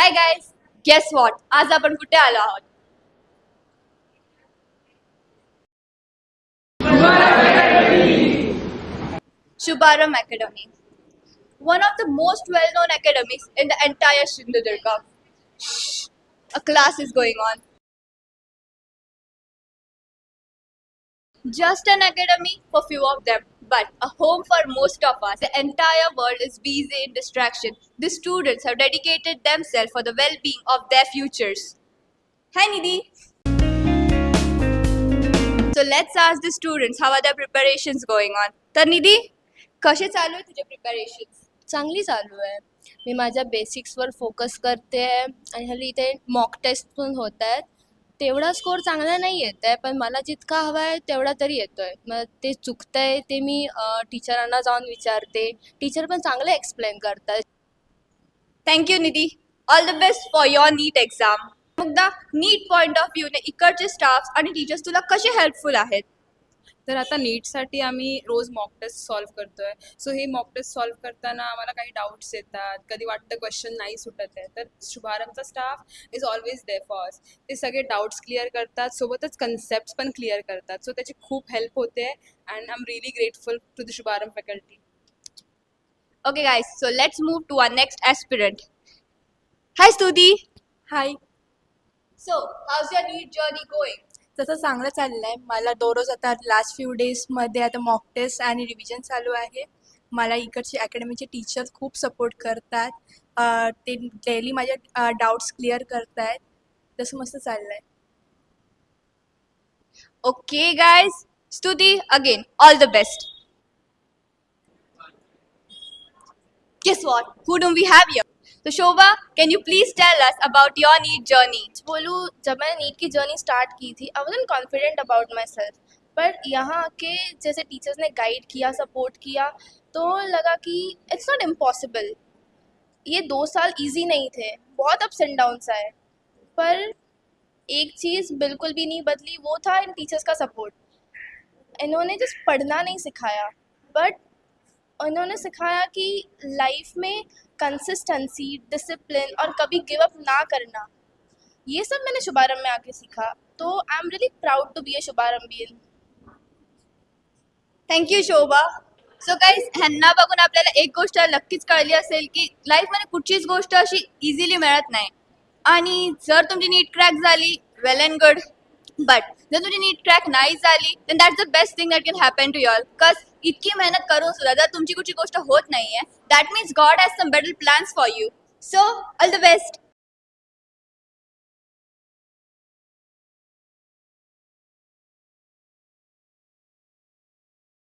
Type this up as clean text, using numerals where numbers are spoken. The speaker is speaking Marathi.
हाय गाइस, गेस व्हॉट, आज आपण कुठे आलो आहोत? Shubharam Academy, one of the most well-known academies in the entire Sindhudurga. A class is going on. Just an academy for few of them, but a home for most of us. The entire world is busy in distraction. The students have dedicated themselves for the well-being of their futures. Hi Nidhi. So let's ask the students how are their preparations going on. तर निधी, कसे चालू आहे तुझे प्रिपरेशन्स? चांगली चालू आहे. मी माझ्या बेसिक्सवर फोकस करते आहे आणि हल्ली इथे मॉक टेस्ट पण होत आहेत. तेवढा स्कोर चांगला नाही येत आहे, पण मला जितका हवा आहे तेवढा तरी येतो आहे. मग ते चुकतं आहे ते मी टीचरांना जाऊन विचारते. टीचर पण चांगले एक्सप्लेन करतात. Thank you Nidhi. All the best for your NEET exam. Mugdha, NEET point of व्ह्यूने इकडचे स्टाफ आणि टीचर्स तुला कसे हेल्पफुल आहेत? तर आता नीटसाठी आम्ही रोज मॉक टेस्ट सॉल्व्ह करतोय. सो हे मॉक टेस्ट सॉल्व्ह करताना आम्हाला काही डाऊट्स येतात, कधी वाटतं क्वेश्चन नाही सुटत आहे, तर शुभारंभचा staff is always there for us. ते सगळे डाऊट्स क्लिअर करतात, सोबतच कन्सेप्ट्स पण क्लिअर करतात. सो त्याची खूप हेल्प होते and I am really grateful to the Shubharambh faculty. Okay guys, so let's move to our next aspirant. Hi Stuti. High. So, how's your NEET journey going? तसं चांगलं चाललं आहे. मला दररोज आता लास्ट फ्यू डेजमध्ये आता मॉक टेस्ट आणि रिव्हिजन चालू आहे. मला इकडचे अकॅडमीचे टीचर्स खूप सपोर्ट करतात. ते डेली माझ्या डाऊट्स क्लिअर करत आहेत. तसं मस्त चाललं आहे. Okay guys, Stuti, again, all the best. Guess what? Who do we have here? So Shobha, can you please tell us about your NEET journey? बोलूँ, जब मैंने नीट की जर्नी स्टार्ट की थी I wasn't confident about my myself यहाँ आके जैसे टीचर्स ने गाइड किया, सपोर्ट किया, तो लगा कि इट्स नॉट इम्पॉसिबल. ये 2 साल इजी नहीं थे, बहुत अप्स एंड डाउन्स आए, पर एक चीज़ बिल्कुल भी नहीं बदली, वो था इन टीचर्स का सपोर्ट. इन्होंने जस्ट पढ़ना नहीं सिखाया, बट उन्होंने सिखाया कि लाइफ में कंसिस्टेंसी, डिसिप्लिन और कभी गिव अप ना करना, ये सब मैंने शुभारंभ में आके सीखा. तो I am really proud to be a शुभारंभियन. थँक्यू शोभा. सो गाईज, ह्यांना बघून आपल्याला एक गोष्ट नक्कीच कळली असेल की लाईफमध्ये कुठचीच गोष्ट अशी इझिली मिळत नाही. आणि जर तुमची नीट क्रॅक झाली, वेल अँड गुड, बट जर तुमची नीट क्रॅक नाही झाली, then that's the best thing that can happen to your. Because इतकी मेहनत करून सुद्धा जर तुमची कुठची गोष्ट होत नाहीये, that means God has some better plans for you. So all the best.